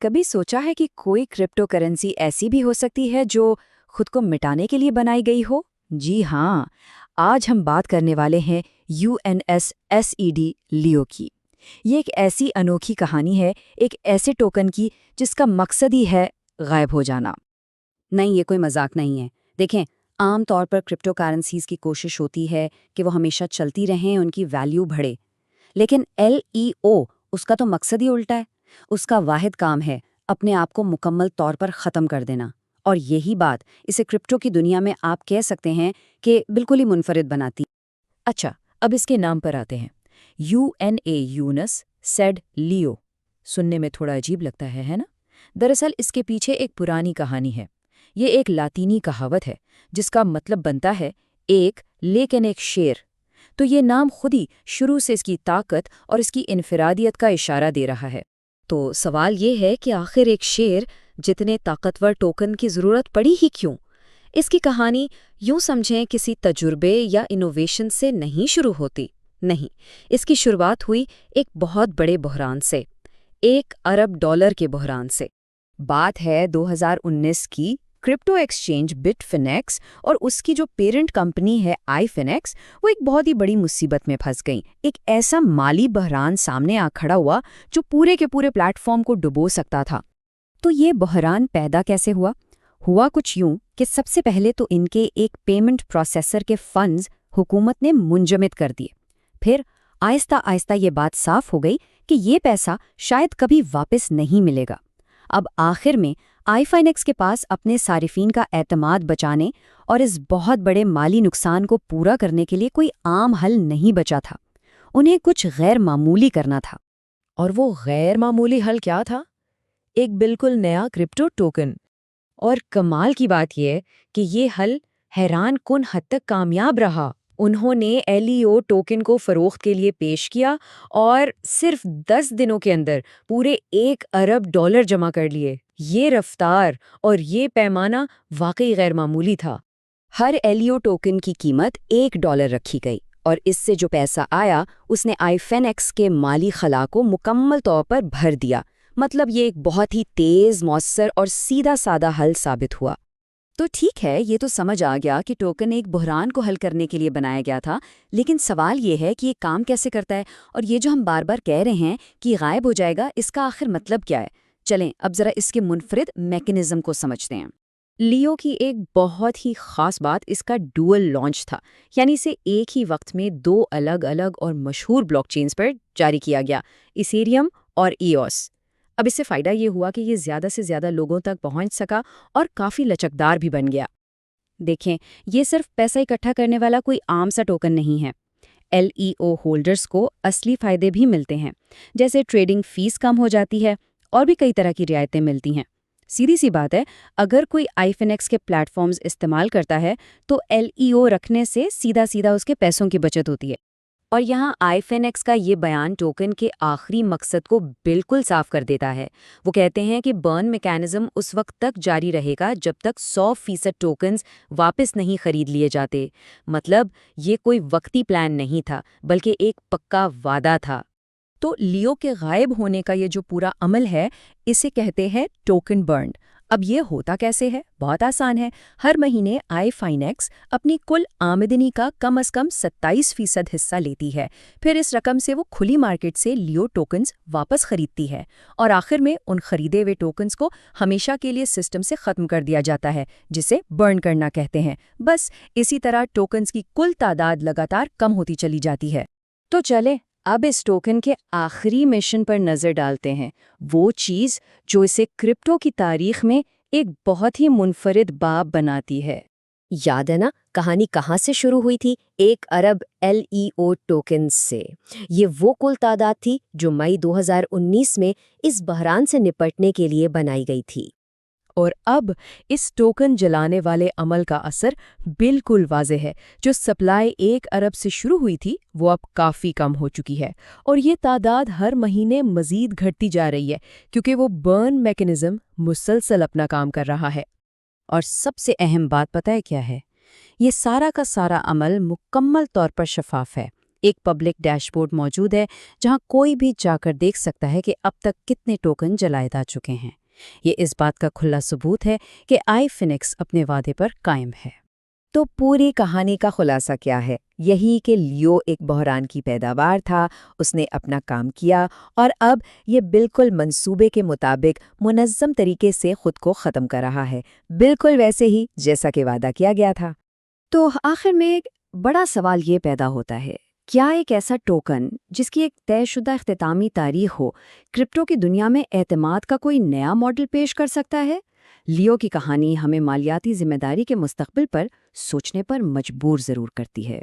کبھی سوچا ہے کہ کوئی کرپٹو کرنسی ایسی بھی ہو سکتی ہے جو خود کو مٹانے کے لیے بنائی گئی ہو؟ جی ہاں، آج ہم بات کرنے والے ہیں UNSSED لیو کی۔ یہ ایک ایسی انوکھی کہانی ہے، ایک ایسے ٹوکن کی جس کا مقصد ہی ہے غائب ہو جانا۔ نہیں، یہ کوئی مذاق نہیں ہے۔ دیکھیں، عام طور پر کرپٹو کرنسیز کی کوشش ہوتی ہے کہ وہ ہمیشہ چلتی رہیں، ان کی ویلیو بڑھے، لیکن LEO اس کا تو مقصد ہی الٹا ہے۔ اس کا واحد کام ہے اپنے آپ کو مکمل طور پر ختم کر دینا، اور یہی بات اسے کرپٹو کی دنیا میں آپ کہہ سکتے ہیں کہ بالکل ہی منفرد بناتی۔ اچھا، اب اس کے نام پر آتے ہیں۔ UNSSED لیو سننے میں تھوڑا عجیب لگتا ہے نا؟ دراصل اس کے پیچھے ایک پرانی کہانی ہے۔ یہ ایک لاطینی کہاوت ہے جس کا مطلب بنتا ہے ایک لیکن ایک شیر۔ تو یہ نام خود ہی شروع سے اس کی طاقت اور اس کی انفرادیت کا اشارہ دے رہا ہے۔ تو سوال یہ ہے کہ آخر ایک شیر جتنے طاقتور ٹوکن کی ضرورت پڑی ہی کیوں؟ اس کی کہانی یوں سمجھیں کسی تجربے یا انوویشن سے نہیں شروع ہوتی، نہیں، اس کی شروعات ہوئی ایک بہت بڑے بحران سے، $1 ارب کے بحران سے۔ بات ہے 2019 کی۔ کرپٹو ایکسچینج بٹ فنیکس اور اس کی جو پیرنٹ کمپنی ہے آئی فنیکس، وہ ایک بہت ہی بڑی مصیبت میں پھنس گئیں۔ ایک ایسا مالی بحران سامنے آ کھڑا ہوا جو پورے کے پورے پلیٹ فارم کو ڈبو سکتا تھا۔ تو یہ بحران پیدا کیسے ہوا؟ ہوا کچھ یوں کہ سب سے پہلے تو ان کے ایک پیمنٹ پروسیسر کے فنڈز حکومت نے منجمد کر دیے۔ پھر آہستہ آہستہ یہ بات صاف ہو گئی کہ یہ پیسہ شاید کبھی واپس نہیں ملے گا۔ اب آخر میں آئی فائنیکس کے پاس اپنے صارفین کا اعتماد بچانے اور اس بہت بڑے مالی نقصان کو پورا کرنے کے لیے کوئی عام حل نہیں بچا تھا۔ انہیں کچھ غیر معمولی کرنا تھا۔ اور وہ غیر معمولی حل کیا تھا؟ ایک بالکل نیا کرپٹو ٹوکن۔ اور کمال کی بات یہ کہ یہ حل حیران کن حد تک کامیاب رہا۔ انہوں نے LEO ٹوکن کو فروخت کے لیے پیش کیا اور صرف 10 دنوں کے اندر پورے $1 ارب جمع کر لیے۔ یہ رفتار اور یہ پیمانہ واقعی غیر معمولی تھا۔ ہر LEO ٹوکن کی قیمت $1 رکھی گئی، اور اس سے جو پیسہ آیا اس نے آئی فینیکس کے مالی خلا کو مکمل طور پر بھر دیا۔ مطلب یہ ایک بہت ہی تیز، مؤثر اور سیدھا سادہ حل ثابت ہوا۔ تو ٹھیک ہے، یہ تو سمجھ آ گیا کہ ٹوکن ایک بحران کو حل کرنے کے لیے بنایا گیا تھا، لیکن سوال یہ ہے کہ یہ کام کیسے کرتا ہے، اور یہ جو ہم بار بار کہہ رہے ہیں کہ غائب ہو جائے گا، اس کا آخر مطلب کیا ہے؟ چلیں اب ذرا اس کے منفرد میکانزم کو سمجھتے ہیں۔ لیو کی ایک بہت ہی خاص بات اس کا ڈوئل لانچ تھا، یعنی اسے ایک ہی وقت میں 2 الگ الگ اور مشہور بلاک چینز پر جاری کیا گیا، ایتھیریم اور EOS۔ اب اس سے فائدہ یہ ہوا کہ یہ زیادہ سے زیادہ لوگوں تک پہنچ سکا اور کافی لچکدار بھی بن گیا۔ دیکھیں، یہ صرف پیسہ اکٹھا کرنے والا کوئی عام سا ٹوکن نہیں ہے۔ LEO ہولڈرز کو اصلی فائدے بھی ملتے ہیں، جیسے ٹریڈنگ فیس کم ہو جاتی ہے اور بھی کئی طرح کی رعایتیں ملتی ہیں۔ سیدھی سی بات ہے، اگر کوئی آئی فینیکس کے پلیٹ فارمز استعمال کرتا ہے تو LEO رکھنے سے سیدھا سیدھا اس کے پیسوں کی بچت ہوتی ہے۔ اور یہاں آئی فینیکس کا یہ بیان ٹوکن کے آخری مقصد کو بالکل صاف کر دیتا ہے۔ وہ کہتے ہیں کہ برن میکانزم اس وقت تک جاری رہے گا جب تک 100% ٹوکنز واپس نہیں خرید لیے جاتے۔ مطلب یہ کوئی وقتی پلان نہیں تھا، بلکہ ایک پکا وعدہ تھا۔ تو لیو کے غائب ہونے کا یہ جو پورا عمل ہے، اسے کہتے ہیں ٹوکن برن۔ اب یہ ہوتا کیسے ہے؟ بہت آسان ہے۔ ہر مہینے آئی فائنیکس اپنی کل آمدنی کا کم از کم 27% حصہ لیتی ہے، پھر اس رقم سے وہ کھلی مارکیٹ سے لیو ٹوکنز واپس خریدتی ہے، اور آخر میں ان خریدے ہوئے ٹوکنز کو ہمیشہ کے لیے سسٹم سے ختم کر دیا جاتا ہے، جسے برن کرنا کہتے ہیں۔ بس اسی طرح ٹوکنز کی کل تعداد لگاتار کم ہوتی چلی جاتی ہے۔ تو چلے اب اس ٹوکن کے آخری مشن پر نظر ڈالتے ہیں، وہ چیز جو اسے کرپٹو کی تاریخ میں ایک بہت ہی منفرد باب بناتی ہے۔ یاد ہے نا کہانی کہاں سے شروع ہوئی تھی؟ 1 ارب LEO ٹوکنز سے۔ یہ وہ کل تعداد تھی جو مئی 2019 میں اس بحران سے نپٹنے کے لیے بنائی گئی تھی۔ اور اب اس ٹوکن جلانے والے عمل کا اثر بالکل واضح ہے۔ جو سپلائی 1 ارب سے شروع ہوئی تھی وہ اب کافی کم ہو چکی ہے، اور یہ تعداد ہر مہینے مزید گھٹتی جا رہی ہے، کیونکہ وہ برن میکانزم مسلسل اپنا کام کر رہا ہے۔ اور سب سے اہم بات پتہ ہے کیا ہے؟ یہ سارا کا سارا عمل مکمل طور پر شفاف ہے۔ ایک پبلک ڈیش بورڈ موجود ہے جہاں کوئی بھی جا کر دیکھ سکتا ہے کہ اب تک کتنے ٹوکن جلائے جا چکے ہیں۔ یہ اس بات کا کھلا ثبوت ہے کہ آئی فینکس اپنے وعدے پر قائم ہے۔ تو پوری کہانی کا خلاصہ کیا ہے؟ یہی کہ لیو ایک بحران کی پیداوار تھا، اس نے اپنا کام کیا اور اب یہ بالکل منصوبے کے مطابق منظم طریقے سے خود کو ختم کر رہا ہے، بالکل ویسے ہی جیسا کہ وعدہ کیا گیا تھا۔ تو آخر میں ایک بڑا سوال یہ پیدا ہوتا ہے، کیا ایک ایسا ٹوکن جس کی ایک طے شدہ اختتامی تاریخ ہو کرپٹو کی دنیا میں اعتماد کا کوئی نیا ماڈل پیش کر سکتا ہے؟ لیو کی کہانی ہمیں مالیاتی ذمہ داری کے مستقبل پر سوچنے پر مجبور ضرور کرتی ہے۔